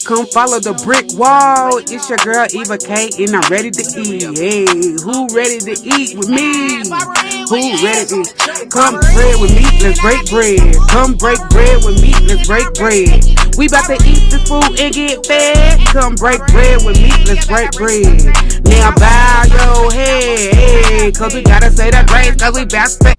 Come follow the brick wall. It's your girl Eva K, and I'm ready to eat. Hey, who ready to eat with me? Who ready to come bread with me? Let's break bread. Come break bread with me. Let's break bread. We about to eat this food and get fed. Come break bread with me. Let's break bread. Now bow your head, hey, cause we gotta say that grace, cause we about to.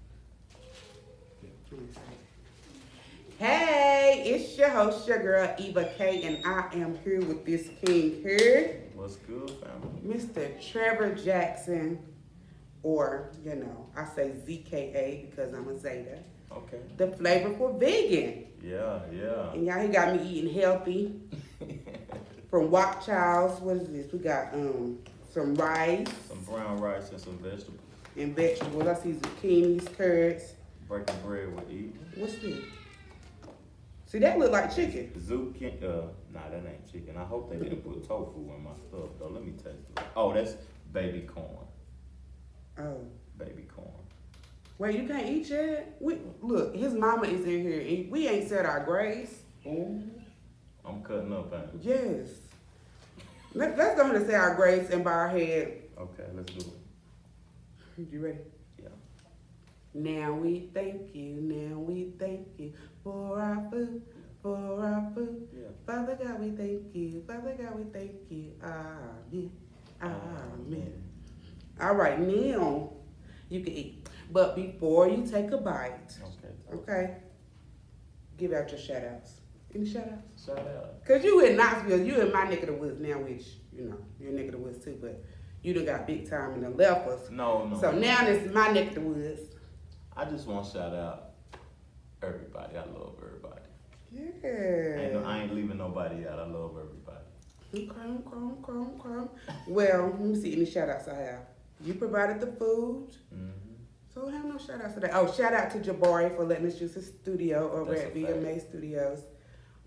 Hey, it's your host, your girl Eva K, and I am here with this king here. What's good, family? Mr. Trevor Jackson, or, I say ZKA because I'm a Zeta. Okay. The Flavorful Vegan. Yeah. And y'all, he got me eating healthy. From Wok Child's, what is this? We got some rice. Some brown rice and some vegetables. And vegetables. I see zucchinis, carrots. Breaking bread with eat. What's this? See, that look like chicken. Zucchini. Nah, that ain't chicken. I hope they didn't put tofu in my stuff, though. Let me taste it. Oh, that's baby corn. Oh. Baby corn. Wait, you can't eat yet? Look, his mama is in here. And we ain't said our grace. Ooh. I'm cutting up, ain't it? Yes. Let's go ahead and say our grace and bow our head. Okay, let's do it. You ready? Yeah. Now we thank you for our food, Yeah. Father God, we thank you. Amen. Amen. All right, now you can eat. But before you take a bite, okay, give out your shout outs. Any shout outs? Shout out. Because you in Knoxville, you in my neck of the woods now, which, you're neck of the woods too, but you done got big time and done left us. No. So now this is my neck of the woods. I just want to shout out everybody. I love everybody. Yeah. I ain't leaving nobody out. I love everybody. Okay. Well, let me see any shout outs I have. You provided the food. Mm-hmm. So I have no shout outs today. Oh, shout out to Jabari for letting us use his studio over That's at a fact. VMA Studios.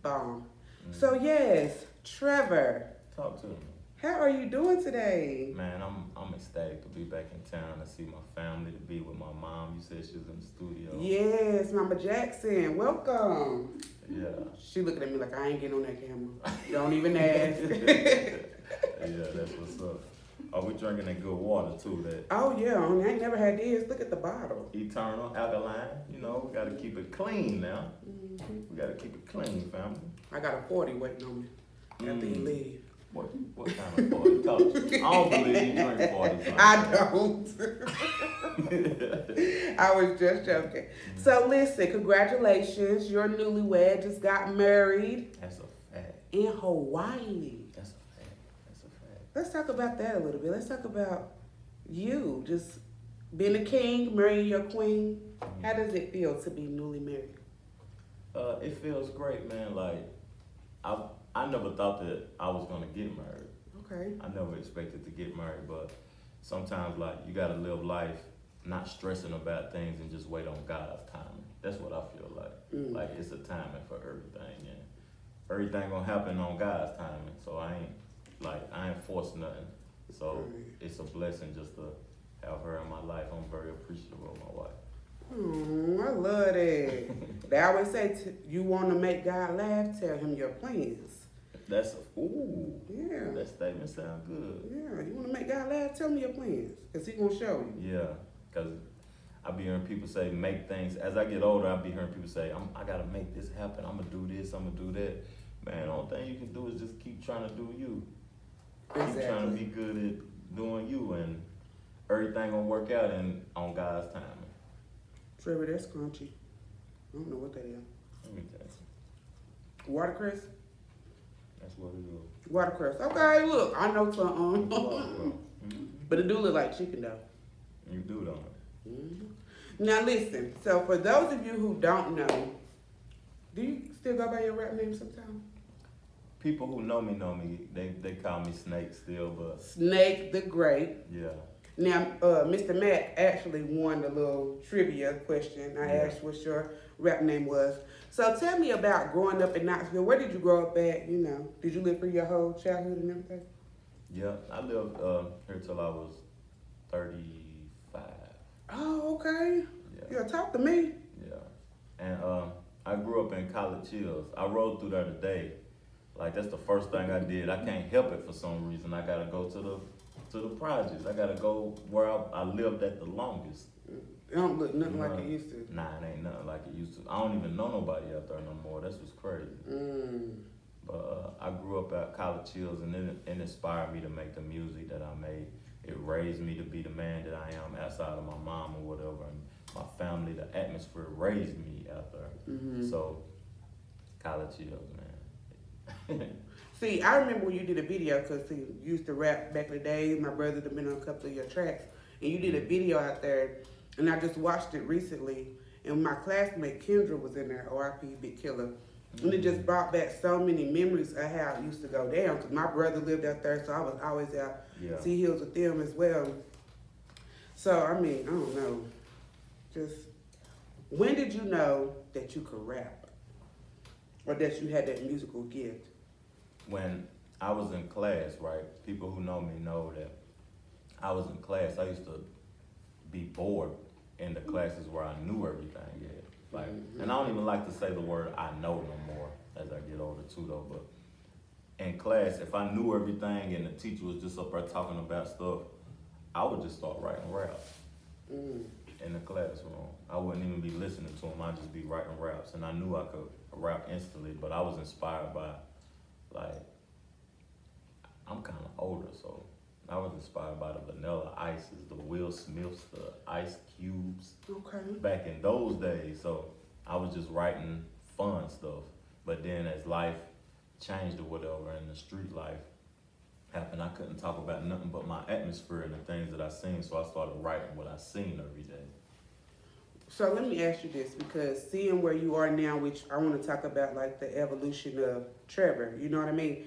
Bomb. Mm-hmm. So yes, Trevor. Talk to me. How are you doing today? Man, I'm ecstatic to be back in town, to see my family, to be with my mom. You said she was in the studio. Yes, Mama Jackson. Welcome. Yeah. She looking at me like I ain't getting on that camera. Don't even ask. Yeah, that's what's up. Oh, we drinking that good water too, that Oh yeah, I ain't never had this. Look at the bottle. eternal alkaline. We gotta keep it clean now. Mm-hmm. We gotta keep it clean, family. I got a 40 waiting on me after you leave. What kind of 40? Talk to me. I don't believe you drink 40. I don't. I was just joking. So listen, congratulations. Your newlywed just got married That's a fact. in Hawaii. That's a fact. Let's talk about that a little bit. Let's talk about you just being a king, marrying your queen. How does it feel to be newly married? It feels great, man. Like, I never thought that I was gonna get married. Okay. I never expected to get married, but sometimes, like, you gotta live life not stressing about things and just wait on God's timing. That's what I feel like. Mm. Like, it's a timing for everything, and everything gonna happen on God's timing. So I ain't forced nothing. So it's a blessing just to have her in my life. I'm very appreciative of my wife. I love that. They always say you want to make God laugh, tell him your plans. Yeah. That statement sounds good. Yeah, you want to make God laugh, tell him your plans, because he going to show you. Yeah, because I be hearing people say make things. As I get older, I be hearing people say, I got to make this happen. I'm going to do this, I'm going to do that. Man, the only thing you can do is just keep trying to do you. Exactly. Keep trying to be good at doing you, and everything going to work out on God's timing. Trevor, that's crunchy. I don't know what that is. Let me tell you. Watercress? That's what it is. Watercress. Okay, look, I know something. Mm-hmm. But it do look like chicken, though. You do, don't it? Mm-hmm. Now, listen. So, for those of you who don't know, do you still go by your rap name sometimes? People who know me. They call me Snake still, but Snake the Great. yeah. Now, Mr. Matt actually won the little trivia question. I asked what your rap name was. So tell me about growing up in Knoxville. Where did you grow up at? Did you live for your whole childhood and everything? Yeah, I lived here till I was 35. Oh, okay. Yeah. Talk to me. Yeah, and I grew up in College Hills. I rode through there today. Like that's the first thing I did. I can't help it for some reason. I gotta go to the projects. I gotta go where I lived at the longest. It don't look nothing like it used to. Nah, it ain't nothing like it used to. I don't even know nobody out there no more. That's what's crazy. But I grew up at College Hills, and it inspired me to make the music that I made. It raised me to be the man that I am outside of my mom or whatever, and my family, the atmosphere raised me out there. So, College Hills, man. See, I remember when you did a video, because you used to rap back in the day. My brother had been on a couple of your tracks, and you did a video out there, and I just watched it recently, and my classmate Kendra was in there, R.I.P. Big Killer, and it just brought back so many memories of how it used to go down, because my brother lived out there, so I was always out see hills with them as well. So, I mean, I don't know, just, when did you know that you could rap, or that you had that musical gift? When I was in class, right, people who know me know that I was in class, I used to be bored in the classes where I knew everything yet. Like, and I don't even like to say the word I know no more as I get older too though, but in class, if I knew everything and the teacher was just up there talking about stuff, I would just start writing raps in the classroom. I wouldn't even be listening to them, I'd just be writing raps, and I knew I could rap instantly, but I was inspired by, like, I'm kind of older, so I was inspired by the Vanilla Ices, the Will Smiths, the Ice Cubes. Okay. Back in those days, so I was just writing fun stuff. But then as life changed or whatever, and the street life happened, I couldn't talk about nothing but my atmosphere and the things that I seen, so I started writing what I seen every day. So let me ask you this, because seeing where you are now, which I want to talk about, like the evolution of Trevor, you know what I mean?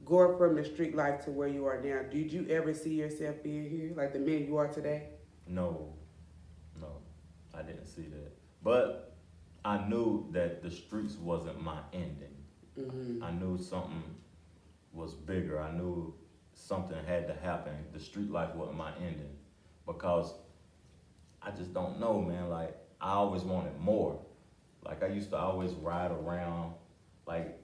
Going from the street life to where you are now, did you ever see yourself being here, like the man you are today? No, I didn't see that. But I knew that the streets wasn't my ending. I knew something was bigger. I knew something had to happen. The street life wasn't my ending, because I just don't know, man. Like, I always wanted more. Like, I used to always ride around, like,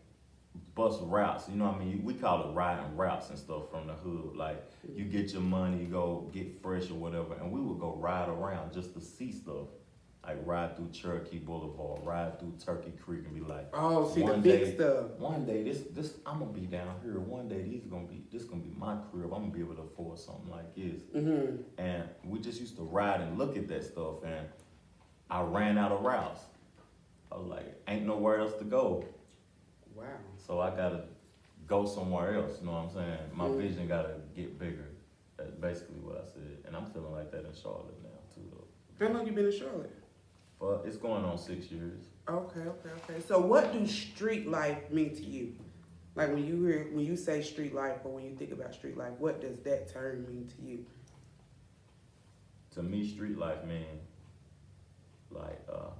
bus routes, you know what I mean? We call it riding routes and stuff from the hood. Like, you get your money, you go get fresh or whatever, and we would go ride around just to see stuff. Like, ride through Cherokee Boulevard, ride through Turkey Creek, and be like, oh, see the big stuff. One day, this I'm gonna be down here. One day, this gonna be my crib. I'm gonna be able to afford something like this. And we just used to ride and look at that stuff, and I ran out of routes. I was like, ain't nowhere else to go. Wow. So I gotta go somewhere else, you know what I'm saying? My vision gotta get bigger. That's basically what I said. And I'm feeling like that in Charlotte now too though. How long you been in Charlotte? But it's going on 6 years. Okay. So what do street life mean to you? Like when you say street life, or when you think about street life, what does that term mean to you? To me, street life mean like a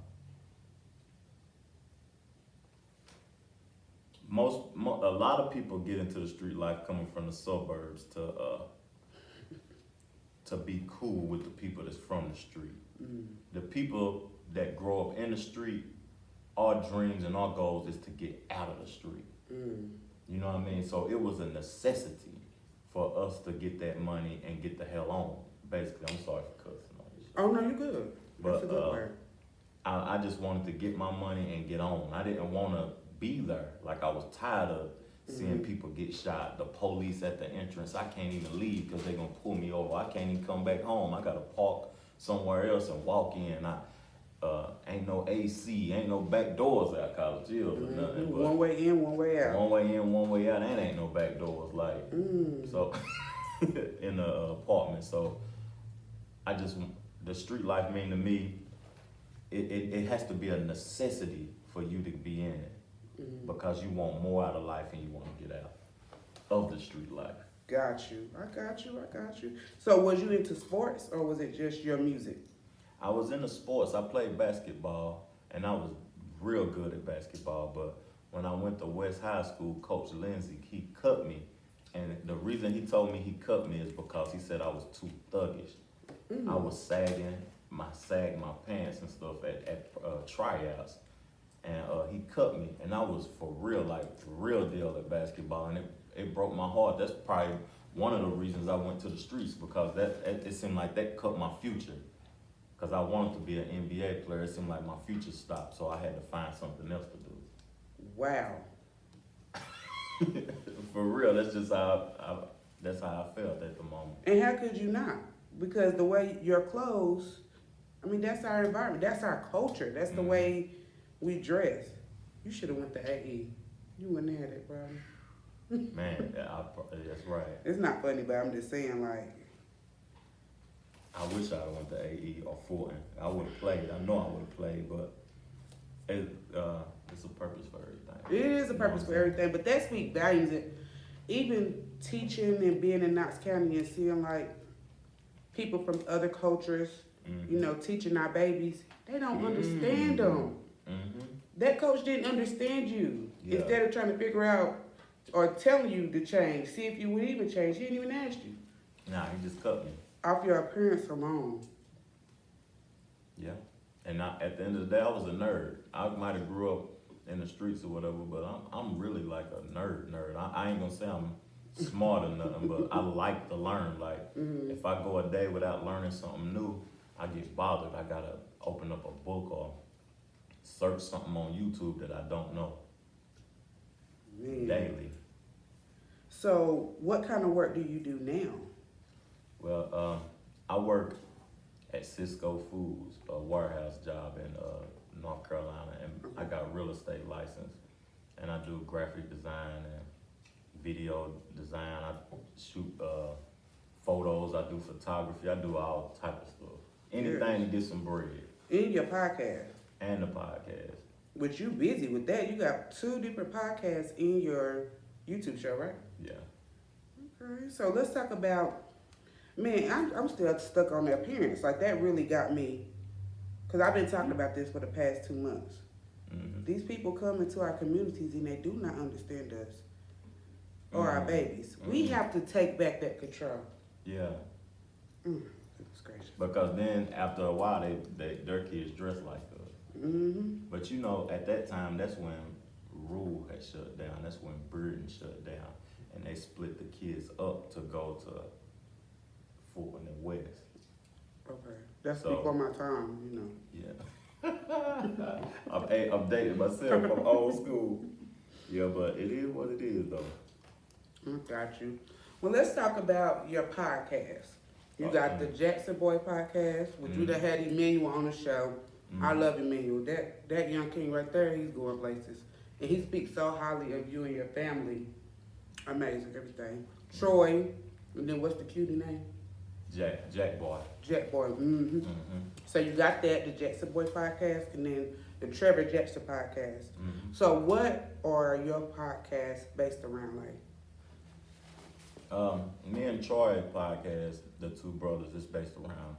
lot of people get into the street life coming from the suburbs to be cool with the people that's from the street. The people that grow up in the street, our dreams and our goals is to get out of the street. You know what I mean? So it was a necessity for us to get that money and get the hell on. Basically, I'm sorry for cussing on you. Oh no, you're good. That's a good word. I just wanted to get my money and get on. I didn't want to be there. Like, I was tired of seeing people get shot. The police at the entrance. I can't even leave because they're gonna pull me over. I can't even come back home. I gotta park somewhere else and walk in. Ain't no AC, ain't no back doors at College Hills or nothing. But one way in, one way out. One way in, one way out, and ain't no back doors, like, so, in the apartment. So, the street life mean to me, it has to be a necessity for you to be in it. Because you want more out of life and you want to get out of the street life. Got you. I got you. So was you into sports, or was it just your music? I was into sports. I played basketball, and I was real good at basketball. But when I went to West High School, Coach Lindsay, he cut me. And the reason he told me he cut me is because he said I was too thuggish. I was sagging my pants and stuff at tryouts. and he cut me, and I was for real, like real deal at basketball, and it broke my heart. That's probably one of the reasons I went to the streets, because it seemed like that cut my future. Because I wanted to be an NBA player, it seemed like my future stopped, so I had to find something else to do. Wow. For real, that's just how I felt at the moment. And how could you not? Because the way your clothes, I mean, that's our environment. That's our culture. That's the way we dress. You should have went to AE. You wouldn't have had that problem. Man, that's right. It's not funny, but I'm just saying, like. I wish I went to AE or Fulton. I would have played. I know I would have played, but it's a purpose for everything. It is a purpose for everything, but that speaks volumes. And even teaching and being in Knox County and seeing like people from other cultures, you know, teaching our babies, they don't understand them. That coach didn't understand you. Yeah. Instead of trying to figure out or telling you to change, see if you would even change, he didn't even ask you. Nah, he just cut me. Off your appearance alone. Yeah. And at the end of the day, I was a nerd. I might have grew up in the streets or whatever, but I'm really like a nerd. I ain't gonna say I'm smart or nothing, but I like to learn. Like, if I go a day without learning something new, I get bothered. I gotta open up a book or search something on YouTube that I don't know. Man. Daily. So, what kind of work do you do now? Well, I work at Cisco Foods, a warehouse job in North Carolina, and I got a real estate license, and I do graphic design and video design. I shoot photos. I do photography. I do all type of stuff. Anything to get some bread. In your podcast. And the podcast. But you busy with that. You got 2 different podcasts in your YouTube show, right? Yeah. Okay, so let's talk about, man, I'm still stuck on the appearance. Like, that really got me, because I've been talking about this for the past 2 months. These people come into our communities and they do not understand us or our babies. We have to take back that control. Yeah. Goodness gracious. Because then after a while, their kids dress like us. But you know, at that time, that's when Rule had shut down. That's when Burden shut down, and they split the kids up to go to Fulton and West. Okay, that's before my time, you know. Yeah. I've updated myself from old school. Yeah, but it is what it is, though. Got you. Well, let's talk about your podcast. You got the Jackson Boy podcast, which you done had Emmanuel on the show. I love Emmanuel. That young king right there, he's going places. And he speaks so highly of you and your family. Amazing, everything. Troy, and then what's the cutie name? Jack Boy. Jack Boy. So you got that, the Jackson Boy podcast, and then the Trevor Jackson podcast. So what are your podcasts based around, like? Me and Troy podcast, the 2 brothers, is based around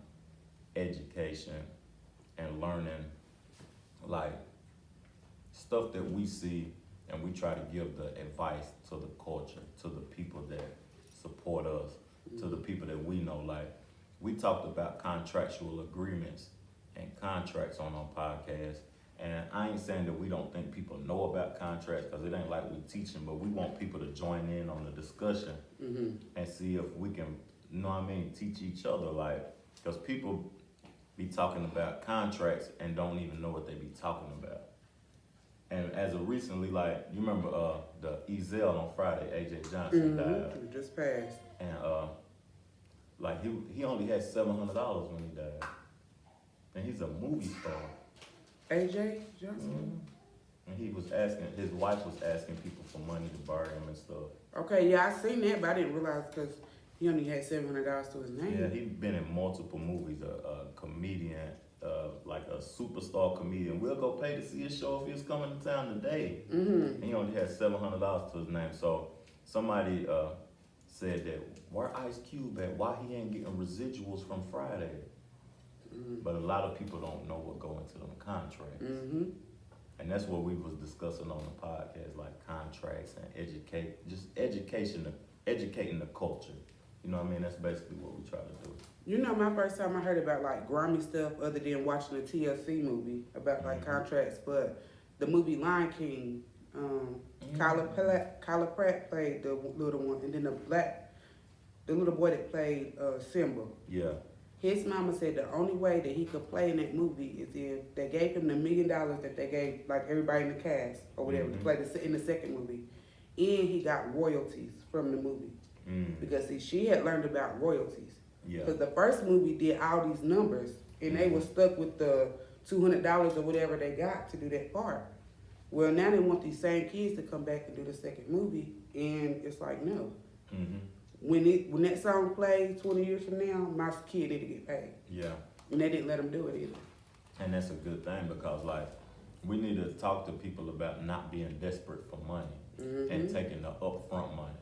education and learning, like stuff that we see, and we try to give the advice to the culture, to the people that support us, to the people that we know. Like, we talked about contractual agreements and contracts on our podcast, and I ain't saying that we don't think people know about contracts, because it ain't like we teach them, but we want people to join in on the discussion and see if we can, you know what I mean, teach each other, like, because people be talking about contracts and don't even know what they be talking about. And as of recently, like, you remember the Ezel on Friday, AJ Johnson died. It just passed. And like he only had $700 when he died. And he's a movie star. AJ Johnson? And his wife was asking people for money to bury him and stuff. Okay, yeah, I seen that, but I didn't realize because he only had $700 to his name. Yeah, he's been in multiple movies, a comedian, like a superstar comedian. We'll go pay to see his show if he was coming to town today. And he only had $700 to his name. So somebody said that, where Ice Cube at? Why he ain't getting residuals from Friday? But a lot of people don't know what go into them contracts. And that's what we was discussing on the podcast, like contracts and educating the culture. You know what I mean? That's basically what we try to do. You know, my first time I heard about like grimy stuff, other than watching a TLC movie about like contracts, but the movie Lion King. Kyla Pratt played the little one, and then the little boy that played Simba. Yeah. His mama said the only way that he could play in that movie is if they gave him the $1 million that they gave like everybody in the cast or whatever to play in the second movie, and he got royalties from the movie because see she had learned about royalties. Yeah. Because the first movie did all these numbers and they were stuck with the $200 or whatever they got to do that part. Well, now they want these same kids to come back and do the second movie, and it's like no. When that song plays 20 years from now, my kid need to get paid. Yeah. And they didn't let them do it either. And that's a good thing because, like, we need to talk to people about not being desperate for money and taking the upfront money.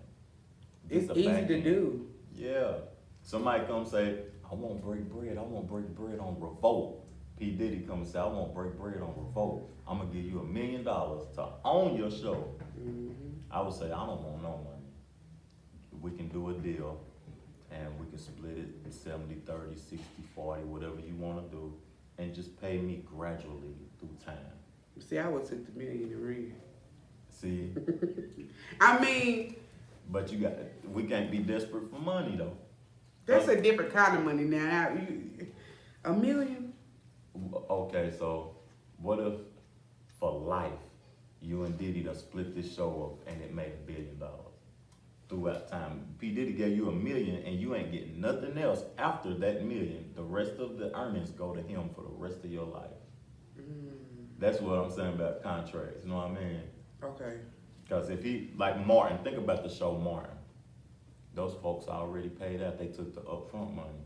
It's easy to do. Yeah. Somebody come say, I won't break bread. I won't break bread on Revolt. P. Diddy come and say, I won't break bread on Revolt. I'm going to give you $1 million to own your show. I would say, I don't want no money. We can do a deal and we can split it 70, 30, 60, 40, whatever you want to do, and just pay me gradually through time. See, I would take the $1 million in rent. See? I mean, but we can't be desperate for money though. that's a different kind of money now. $1 million? Okay, so what if for life you and Diddy done split this show up and it made $1 billion throughout time? P. Diddy gave you $1 million and you ain't getting nothing else after that $1 million. The rest of the earnings go to him for the rest of your life. That's what I'm saying about contracts, you know what I mean? Okay. Because if he, like Martin, think about the show Martin. Those folks already paid out, they took the upfront money.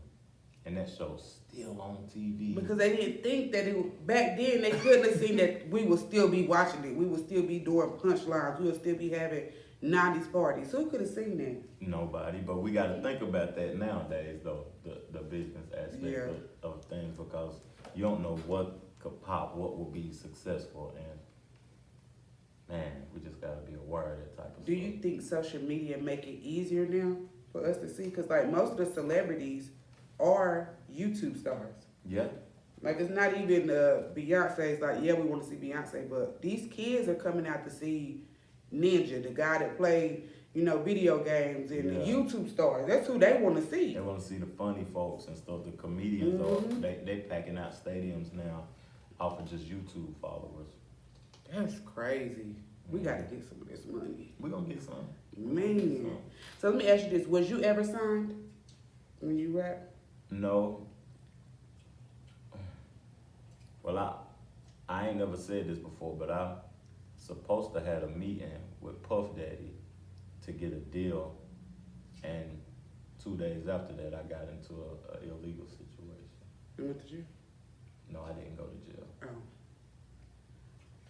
And that show's still on TV. Because they didn't think that back then they couldn't have seen that we would still be watching it. We would still be doing punchlines. We would still be having 90s parties. Who could have seen that? Nobody, but we got to think about that nowadays, though, the business aspect of things, because you don't know what could pop, what will be successful, and man, we just got to be aware of that type of stuff. Do you think social media make it easier now for us to see? Because like most of the celebrities are YouTube stars. Yeah. Like it's not even Beyonce. It's like, yeah, we want to see Beyonce, but these kids are coming out to see Ninja, the guy that played, video games, and the YouTube stars. That's who they want to see. They want to see the funny folks and stuff. The comedians, they packing out stadiums now off of just YouTube followers. That's crazy. We got to get some of this money. We're going to get some. Man. So let me ask you this. Was you ever signed when you rap? No. Well, I ain't never said this before, but I supposed to have a meeting with Puff Daddy to get a deal, and 2 days after that, I got into a illegal situation. You went to jail? No, I didn't go to jail. Oh.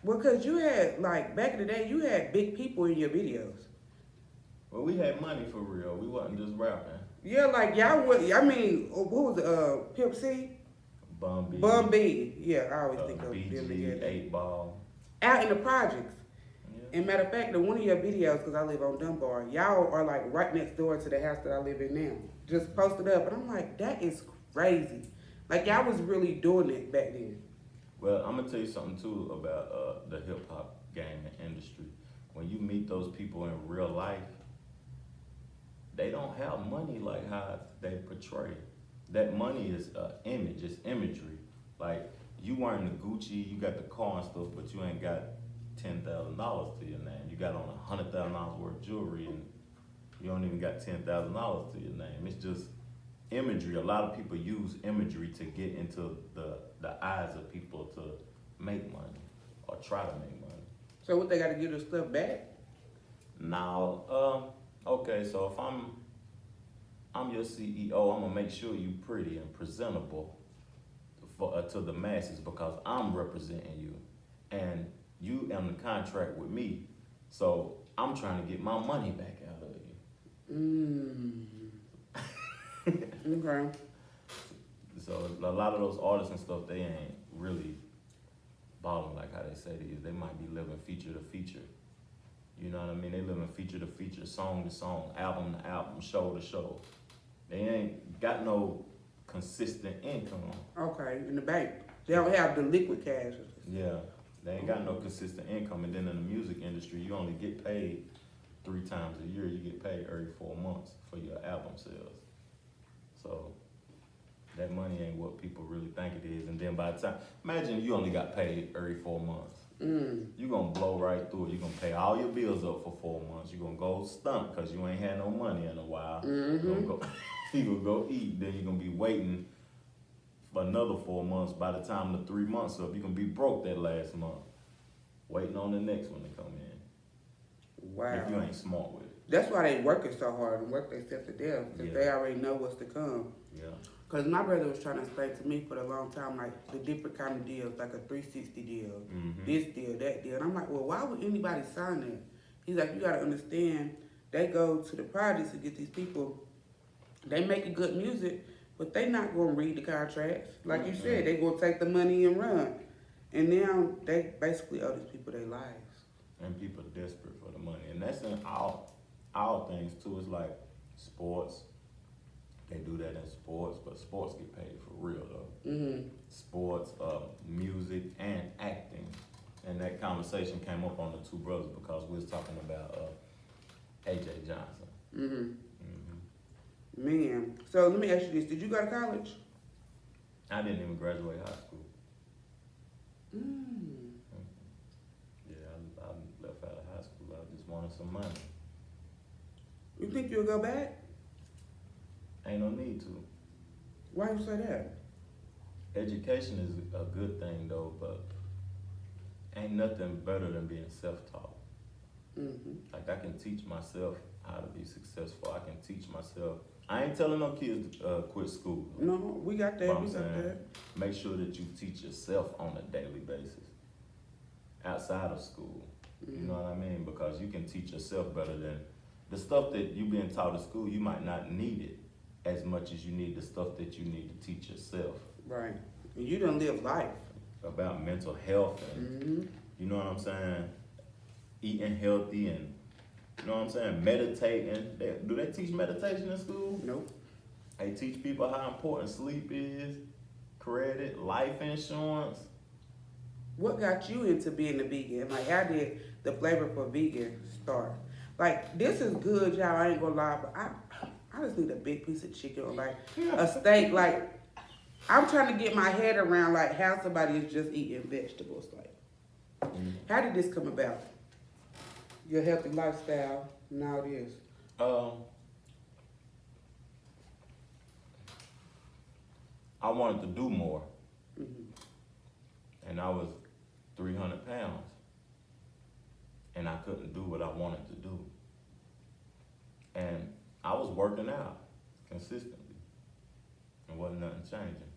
Well, because you had, like, back in the day, you had big people in your videos. Well, we had money for real. We wasn't just rapping. Yeah, like, y'all would, what was it, Pimp C? Bun B. Yeah, I always think of BG, them together. 8 Ball. Out in the projects. Yeah. And matter of fact, in one of your videos, because I live on Dunbar, y'all are like right next door to the house that I live in now. Just posted up. And I'm like, that is crazy. Like, y'all was really doing it back then. Well, I'm going to tell you something, too, about the hip-hop game and industry. When you meet those people in real life, they don't have money like how they portray. That money is image, it's imagery. Like, you wearing the Gucci, you got the car and stuff, but you ain't got $10,000 to your name. You got on $100,000 worth of jewelry, and you don't even got $10,000 to your name. It's just imagery. A lot of people use imagery to get into the eyes of people to make money or try to make money. So what, they got to give their stuff back? Now, okay, so if I'm your CEO, I'm gonna make sure you pretty and presentable to the masses because I'm representing you, and you in the contract with me, so I'm trying to get my money back out of you. Okay. So a lot of those artists and stuff, they ain't really balling like how they say they is. They might be living feature to feature. You know what I mean? They living feature to feature, song to song, album to album, show to show. They ain't got no consistent income. Okay, in the bank. They don't have the liquid cash. Yeah. They ain't got no consistent income, and then in the music industry, you only get paid 3 times a year. You get paid every 4 months for your album sales. So that money ain't what people really think it is. And then by the time, imagine you only got paid every 4 months. You're gonna blow right through it. You're gonna pay all your bills up for 4 months. You're gonna go stump because you ain't had no money in a while. You're gonna go eat. Then you're gonna be waiting for another 4 months. By the time the 3 months up, you're gonna be broke that last month. Waiting on the next one to come in. Wow. If you ain't smart with it. That's why they working so hard and work themselves to death, because they already know what's to come. Yeah. Because my brother was trying to explain to me for a long time, like, the different kind of deals, like a 360 deal, this deal, that deal. And I'm like, well, why would anybody sign that? He's like, you got to understand, they go to the projects to get these people, they making good music, but they not going to read the contracts. Like you said, they going to take the money and run. And now they basically owe these people their lives. And people are desperate for the money. And that's in all things, too. It's like sports. They do that in sports, but sports get paid for real, though. Sports, music, and acting. And that conversation came up on the two brothers because we was talking about A.J. Johnson. Man, so let me ask you this. Did you go to college? I didn't even graduate high school. Yeah, I left out of high school. I just wanted some money. You think you'll go back? Ain't no need to. Why you say that? Education is a good thing, though, but ain't nothing better than being self-taught. Like, I can teach myself how to be successful. I can teach myself. I ain't telling no kids to quit school. No, we got that. But We I'm got saying, that. make sure that you teach yourself on a daily basis outside of school. You know what I mean? Because you can teach yourself better than the stuff that you being taught at school. You might not need it as much as you need the stuff that you need to teach yourself. Right. And you done live life. About mental health and, you know what I'm saying? Eating healthy and, you know what I'm saying? Meditating. Do they teach meditation in school? Nope. They teach people how important sleep is, credit, life insurance. What got you into being a vegan? Like, how did the Flavorful vegan start? Like, this is good, y'all. I ain't gonna lie, but I just need a big piece of chicken or like a steak. Like, I'm trying to get my head around like how somebody is just eating vegetables. Like, how did this come about? Your healthy lifestyle and all this. I wanted to do more. And I was 300 pounds. And I couldn't do what I wanted to do. And I was working out consistently. And wasn't nothing changing.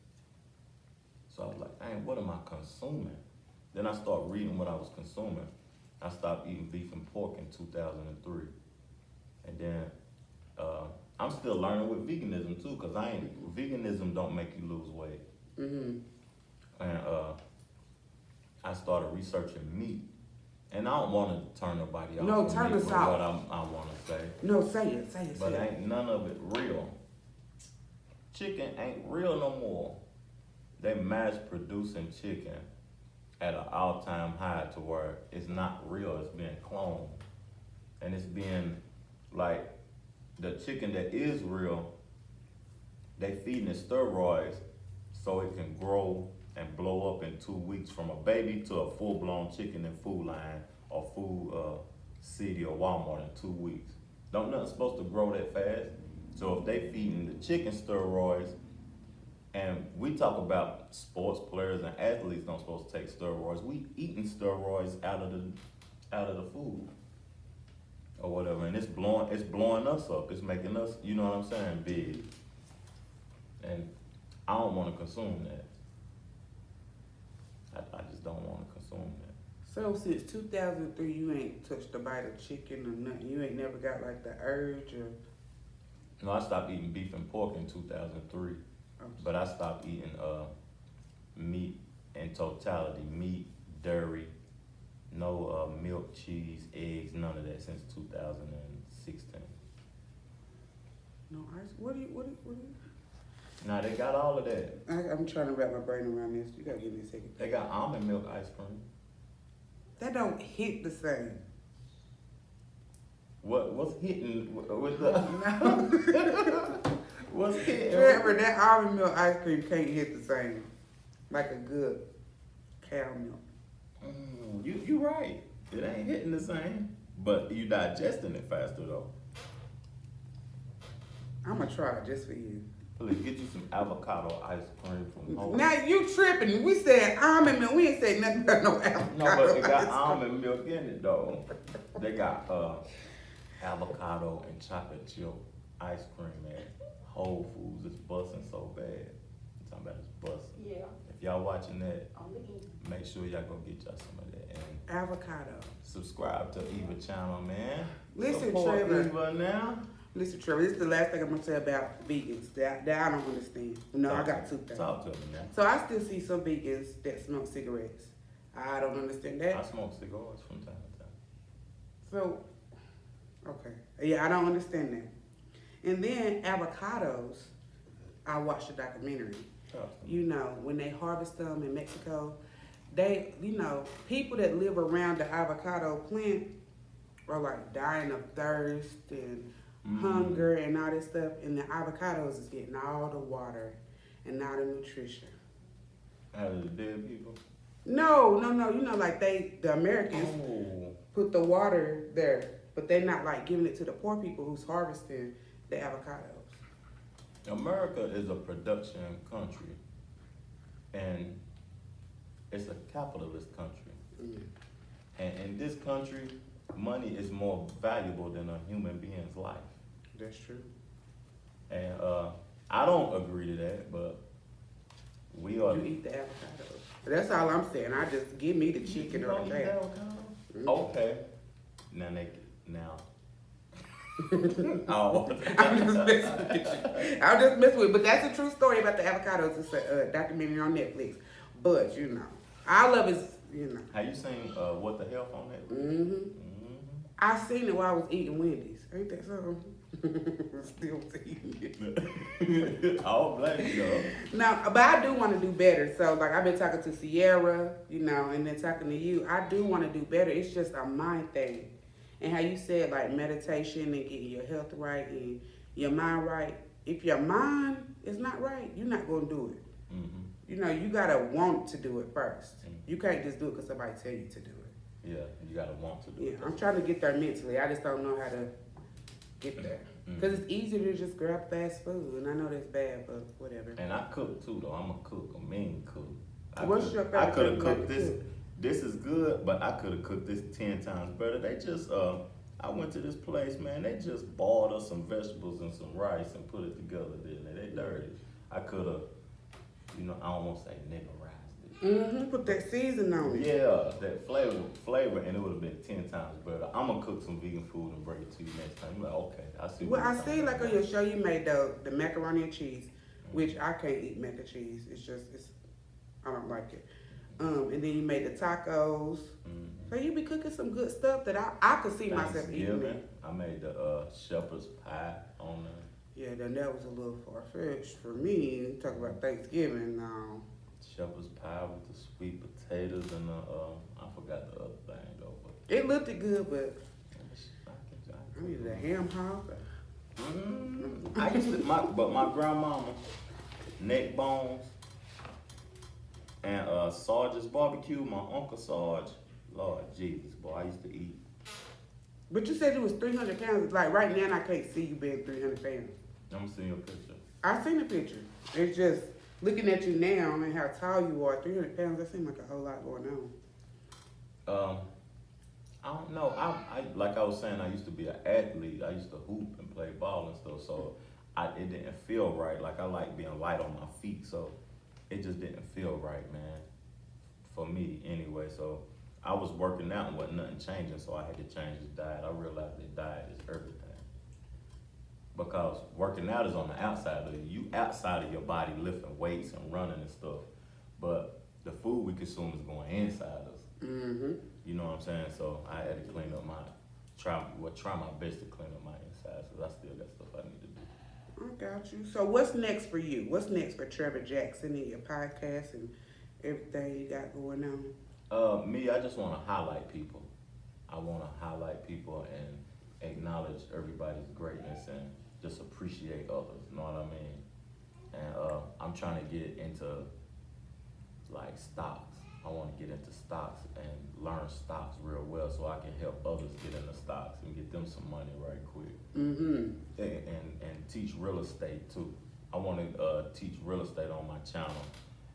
So I was like, dang, what am I consuming? Then I started reading what I was consuming. I stopped eating beef and pork in 2003. And then I'm still learning with veganism too, because veganism don't make you lose weight. And I started researching meat. And I don't want to turn nobody off. No, turn us off. What I want to say. No, say it. But ain't none of it real. Chicken ain't real no more. They mass producing chicken at an all-time high to where it's not real, it's being cloned. And it's being, like, the chicken that is real, they feeding it steroids so it can grow and blow up in 2 weeks from a baby to a full-blown chicken in Food Line or Food City or Walmart in 2 weeks. Don't nothing supposed to grow that fast. So if they feeding the chicken steroids, and we talk about sports players and athletes don't supposed to take steroids. We eating steroids out of the food or whatever, and it's blowing us up. It's making us, you know what I'm saying, big. And I don't want to consume that. I just don't want to consume that. So since 2003, you ain't touched a bite of chicken or nothing. You ain't never got like the urge or. No, I stopped eating beef and pork in 2003. But I stopped eating meat in totality, meat, dairy, no milk, cheese, eggs, none of that since 2016. No ice. What do you? Nah, they got all of that. I'm trying to wrap my brain around this. You gotta give me a second. They got almond milk ice cream. That don't hit the same. What's hitting with the? What's hitting? Trevor, that almond milk ice cream can't hit the same. Like a good cow milk. You right. It ain't hitting the same, but you digesting it faster though. I'm gonna try it just for you. Please get you some avocado ice cream from home. Now you tripping. We said almond milk. We ain't said nothing about no avocado. No, but it got ice almond milk in it though. They got avocado and chocolate chip ice cream at Whole Foods. It's busting so bad. I'm talking about it's busting. Yeah. If y'all watching that, On the end. make sure y'all go get y'all some of that. And Avocado. subscribe to Eva channel, man. Listen, Support Trevor. Eva now. Listen, Trevor, this is the last thing I'm gonna say about vegans. That I don't understand. No, I got two things. Talk to me, man. So I still see some vegans that smoke cigarettes. I don't understand I that. smoke cigars from time to time. So, okay. Yeah, I don't understand that. And then avocados, I watched the documentary. Talk to me. You know, when they harvest them in Mexico, they, you know, people that live around the avocado plant are like dying of thirst and hunger and all this stuff. And the avocados is getting all the water and all the nutrition. Out of the dead people? No. You know, like the Americans put the water there, but they're not like giving it to the poor people who's harvesting the avocados. America is a production country, and it's a capitalist country. And in this country, money is more valuable than a human being's life. That's true. And I don't agree to that, but we are. You eat the avocados. That's all I'm saying. I just give me the chicken or the lamb. Okay. Now. Oh. I'm just messing with you. I'm just messing with you. But that's a true story about the avocados. It's a documentary on Netflix. But, you know, all of it's, you know. Have you seen What the Health on Netflix? I seen it while I was eating Wendy's. Ain't that something? Still eating it. I'll blame you, though. No, but I do want to do better. So, like, I've been talking to Sierra, you know, and then talking to you. I do want to do better. It's just a mind thing. And how you said, like, meditation and getting your health right and your mind right. If your mind is not right, you're not going to do it. You know, you got to want to do it first. You can't just do it because somebody tell you to do it. Yeah, you got to want to do it. Yeah, I'm trying to get there mentally. I just don't know how to get there. Because it's easier to just grab fast food. And I know that's bad, but whatever. And I cook, too, though. I'm a cook, a mean cook. What's your favorite I could have way cooked to this. cook? This is good, but I could have cooked this 10 times better. They just, I went to this place, man. They just boiled us some vegetables and some rice and put it together, didn't they? They dirty. I could have, you know, I almost say niggerized it. Put that season on it. Yeah, that flavor, and it would have been 10 times better. I'm gonna cook some vegan food and bring it to you next time. You're like, okay, I see. Well, I see, like on your show, you made the macaroni and cheese, which I can't eat mac and cheese. I don't like it. And then you made the tacos. So you be cooking some good stuff that I could see myself eating it. I made the shepherd's pie on there. Yeah, then that was a little far-fetched for me. Talk about Thanksgiving now. Shepherd's pie with the sweet potatoes and I forgot the other thing though. But It looked good, but I I needed a ham hock. I used to, my grandmama, neck bones, and Sarge's barbecue, my Uncle Sarge, Lord Jesus, boy, I used to eat. But you said you was 300 pounds. Like right now, I can't see you being 300 pounds. I'm gonna send you a picture. I seen the picture. It's just looking at you now and how tall you are. 300 pounds. That seems like a whole lot going on. I don't know. I like I was saying, I used to be an athlete. I used to hoop and play ball and stuff. So it didn't feel right. Like I like being light on my feet. So it just didn't feel right, man. For me, anyway. So I was working out and wasn't nothing changing. So I had to change the diet. I realized that diet is everything. Because working out is on the outside of you. You outside of your body lifting weights and running and stuff. But the food we consume is going inside us. You know what I'm saying? So I had to clean up try my best to clean up my insides, because I still got stuff I need to do. I got you. So what's next for you? What's next for Trevor Jackson and your podcast and everything you got going on? Me, I just want to highlight people. I want to highlight people and acknowledge everybody's greatness and just appreciate others. You know what I mean? And I'm trying to get into like stocks. I want to get into stocks and learn stocks real well so I can help others get into stocks and get them some money right quick. Mm-hmm. And teach real estate too. I want to teach real estate on my channel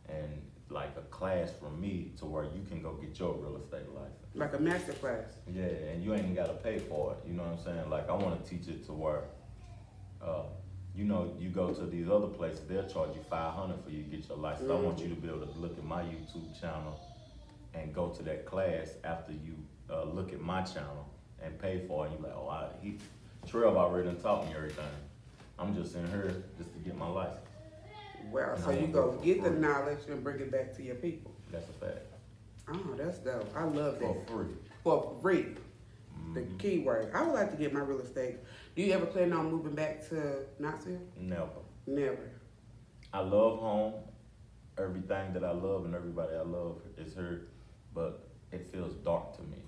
and like a class from me to where you can go get your real estate license. Like a master class. Yeah, and you ain't got to pay for it. You know what I'm saying? Like I want to teach it to where, you know, you go to these other places, they'll charge you $500 for you to get your license. I want you to be able to look at my YouTube channel and go to that class after you look at my channel and pay for it. And you're like, oh, Trevor already done taught me everything. I'm just in here just to get my license. Well, so you go get the knowledge and bring it back to your people. That's a fact. Oh, that's dope. I love that. For free. For free. The key word. I would like to get my real estate. Do you ever plan on moving back to Knoxville? Never. Never. I love home. Everything that I love and everybody I love is here, but it feels dark to me.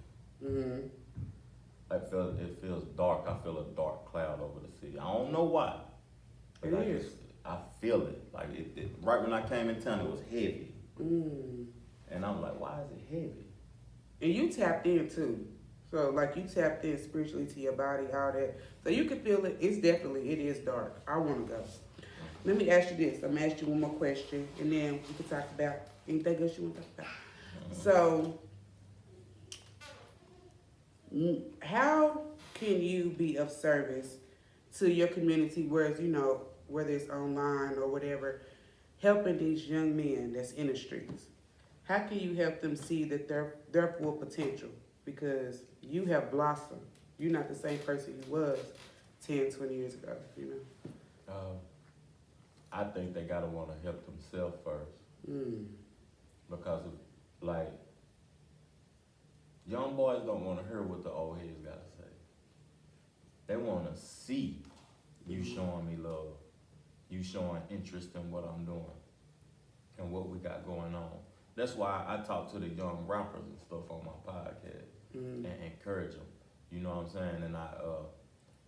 Mm-hmm. It feels dark. I feel a dark cloud over the city. I don't know why. But I feel it. Like it. Right when I came in town, it was heavy. Mm. And I'm like, why is it heavy? And you tapped in too. So like you tapped in spiritually to your body, all that. So you can feel it. It is dark. I want to go. Let me ask you this. I'm gonna ask you one more question, and then we can talk about anything else you want to talk about. So, how can you be of service to your community, whereas whether it's online or whatever, helping these young men that's in the streets? How can you help them see that their full potential? Because you have blossomed. You're not the same person you was 10, 20 years ago, I think they gotta want to help themselves first. Because of, like, young boys don't want to hear what the old heads gotta say. They want to see you showing me love, you showing interest in what I'm doing and what we got going on. That's why I talk to the young rappers and stuff on my podcast and encourage them. You know what I'm saying? And I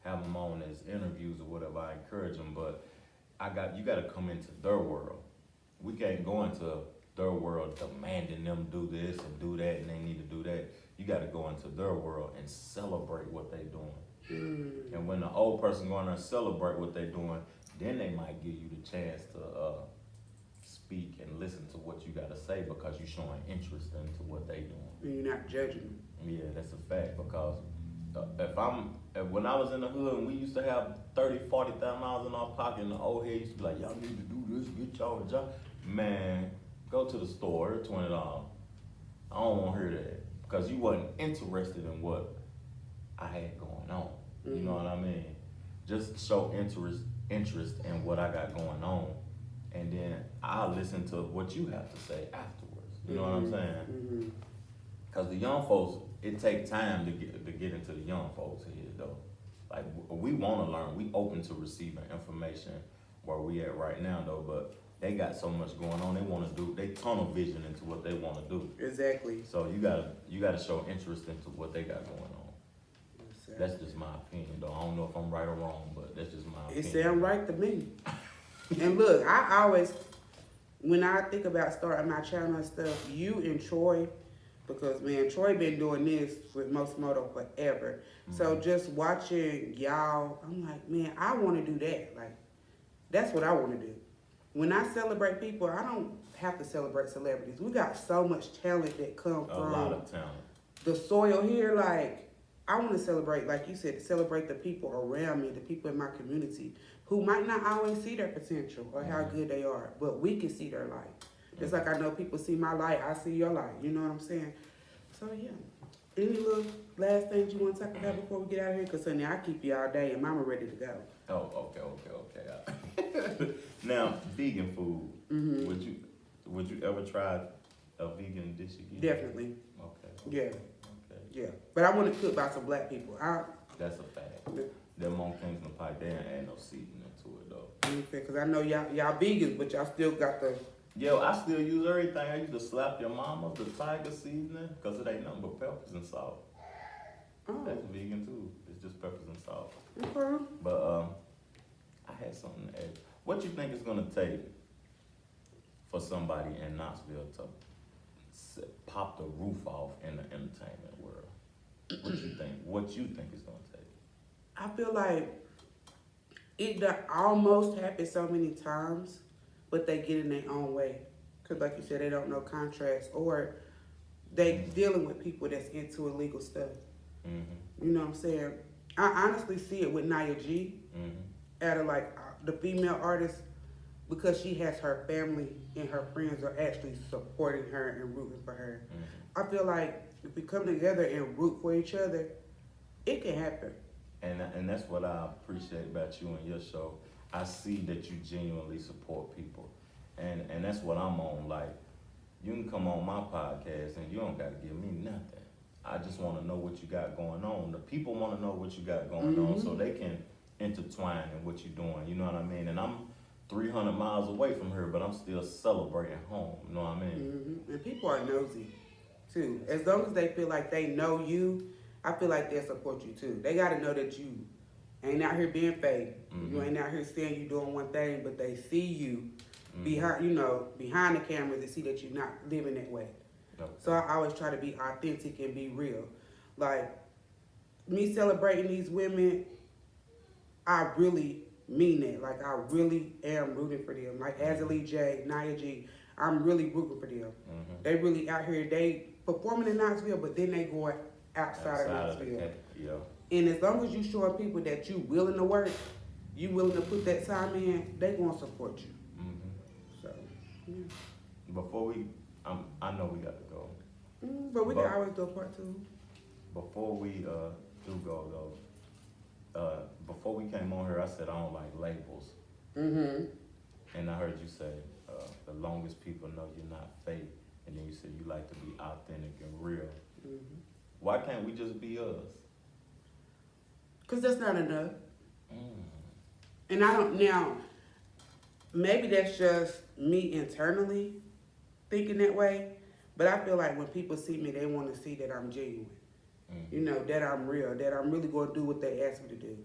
have them on as interviews or whatever. I encourage them, but you got to come into their world. We can't go into their world demanding them do this and do that and they need to do that. You got to go into their world and celebrate what they're doing. And when the old person going to celebrate what they're doing, then they might give you the chance to speak and listen to what you got to say because you're showing interest into what they doing. And you're not judging them. Yeah, that's a fact because when I was in the hood and we used to have $30,000, $40,000 in our pocket and the old head used to be like, y'all need to do this, get y'all a job. Man, go to the store, it's $20. I don't want to hear that because you wasn't interested in what I had going on. You know what I mean? Just show interest in what I got going on, and then I'll listen to what you have to say afterwards. You know what I'm saying? Because the young folks, it takes time to get into the young folks' head though. Like we want to learn, we open to receiving information where we at right now though, but they got so much going on. They want to do, they tunnel vision into what they want to do. Exactly. So you gotta show interest into what they got going on. That's just my opinion, though. I don't know if I'm right or wrong, but that's just my opinion. It sounds right to me. And look, I always, when I think about starting my channel and stuff, you and Troy, because man, Troy been doing this with Most Moto forever. So just watching y'all, I'm like, man, I want to do that. Like, that's what I want to do. When I celebrate people, I don't have to celebrate celebrities. We got so much talent that come from a lot of talent. The soil here. Like, I want to celebrate, like you said, celebrate the people around me, the people in my community who might not always see their potential or how good they are, but we can see their light. Just like I know people see my light, I see your light. You know what I'm saying? So yeah. Any little last things you want to talk about before we get out of here? Because honey, I keep you all day and Mama ready to go. Oh, okay. Now, vegan food. Would you ever try a vegan dish again? Definitely. Okay. Yeah. Yeah, but I want to cook by some black people. That's a fact. Them on Kingston Pike, they ain't add no seasoning to it though. Because I know y'all vegans, but y'all still got the Yo, I still use everything. I used to slap your mama, the tiger seasoning, because it ain't nothing but peppers and salt. Oh. That's vegan too. It's just peppers and salt. Okay. But I had something to add. What you think it's gonna take for somebody in Knoxville to pop the roof off in the entertainment world? What you think? What you think it's gonna take? I feel like it done almost happened so many times, but they get in their own way. Because like you said, they don't know contracts or they dealing with people that's into illegal stuff. Mm-hmm. You know what I'm saying? I honestly see it with Nia G. Mm-hmm. Out of like the female artist, because she has her family and her friends are actually supporting her and rooting for her. Mm-hmm. I feel like if we come together and root for each other, it can happen. And that's what I appreciate about you and your show. I see that you genuinely support people. And that's what I'm on. Like, you can come on my podcast and you don't got to give me nothing. I just want to know what you got going on. The people want to know what you got going on so they can intertwine in what you're doing. You know what I mean? And I'm 300 miles away from her, but I'm still celebrating home. You know what I mean? And people are nosy, too. As long as they feel like they know you, I feel like they'll support you, too. They got to know that you ain't out here being fake. You ain't out here saying you doing one thing, but they see you behind the camera. They see that you're not living that way. Yep. So I always try to be authentic and be real. Like, me celebrating these women, I really mean that. Like, I really am rooting for them. Like, Azalee J, Nia G, I'm really rooting for them. They really out here, they performing in Knoxville, but then they going outside of Knoxville. And as long as you showing people that you willing to work, you willing to put that time in, they gonna support you. So, yeah. Before we, I know we got to go. But we can always do a part 2. Before we do go though, before we came on here, I said I don't like labels. And I heard you say the longest people know you're not fake, and then you said you like to be authentic and real. Why can't we just be us? Because that's not enough. And I don't, now, maybe that's just me internally thinking that way, but I feel like when people see me, they want to see that I'm genuine. You know, that I'm real, that I'm really going to do what they ask me to do.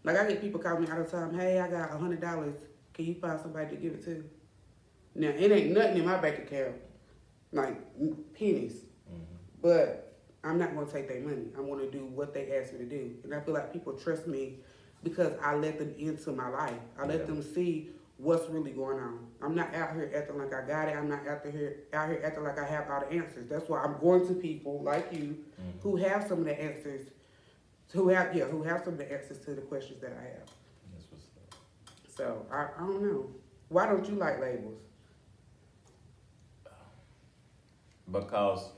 Like, I get people call me all the time, hey, I got $100. Can you find somebody to give it to? Now, it ain't nothing in my bank account, like pennies. But I'm not going to take their money. I'm going to do what they ask me to do. And I feel like people trust me because I let them into my life. I let them see what's really going on. I'm not out here acting like I got it. I'm not out here acting like I have all the answers. That's why I'm going to people like you who have some of the answers, who have some of the answers to the questions that I have. That's what's up. So I don't know. Why don't you like labels? Because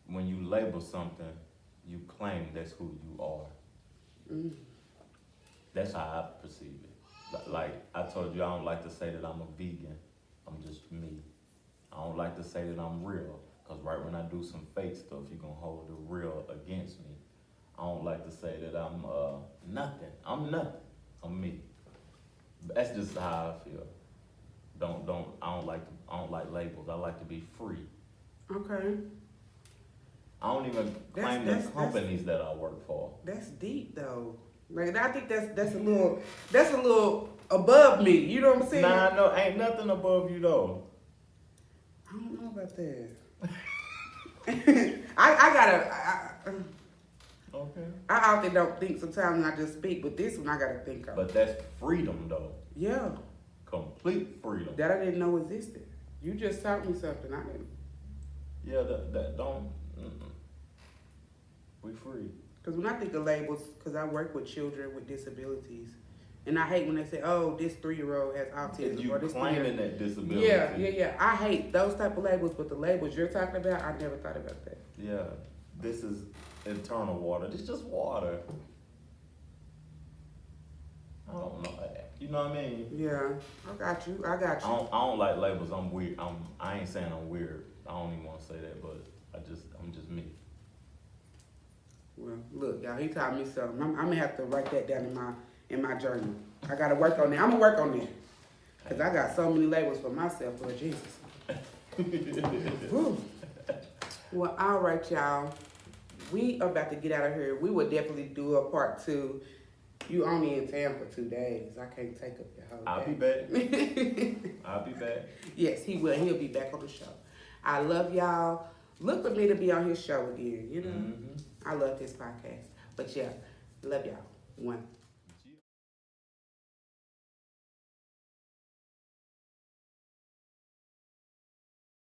when you label something, you claim that's who you are. That's how I perceive it. Like I told you, I don't like to say that I'm a vegan. I'm just me. I don't like to say that I'm real, because right when I do some fake stuff, you're going to hold the real against me. I don't like to say that I'm nothing. I'm nothing. I'm me. That's just how I feel. I don't like labels. I like to be free. Okay. I don't even claim the companies that I work for. That's deep though. Like, I think that's a little above me. You know what I'm saying? Nah, no, ain't nothing above you though. I don't know about that. I gotta. Okay. I often don't think sometimes when I just speak, but this one I gotta think of. But that's freedom though. Yeah. Complete freedom. That I didn't know existed. You just taught me something I didn't. Yeah, that don't. We free. Because when I think of labels, because I work with children with disabilities, and I hate when they say, "Oh, this 3-year-old has autism," You or this claiming that disability. Yeah. I hate those type of labels, but the labels you're talking about, I never thought about that. Yeah, this is internal water. This just water. I don't know. You know what I mean? Yeah, I got you. I don't like labels. I'm weird. I ain't saying I'm weird. I don't even want to say that, but I'm just me. Well, look, y'all, he taught me something. I'm gonna have to write that down in my journal. I gotta work on that. I'm gonna work on that. Because I got so many labels for myself, Lord Jesus. Whew. Well, all right, y'all. We are about to get out of here. We will definitely do a part 2. You only in town for 2 days. I can't take up your whole day. I'll be back. I'll be back. Yes, he will. He'll be back on the show. I love y'all. Look for me to be on his show again, you know? I love this podcast. But yeah, love y'all. 1.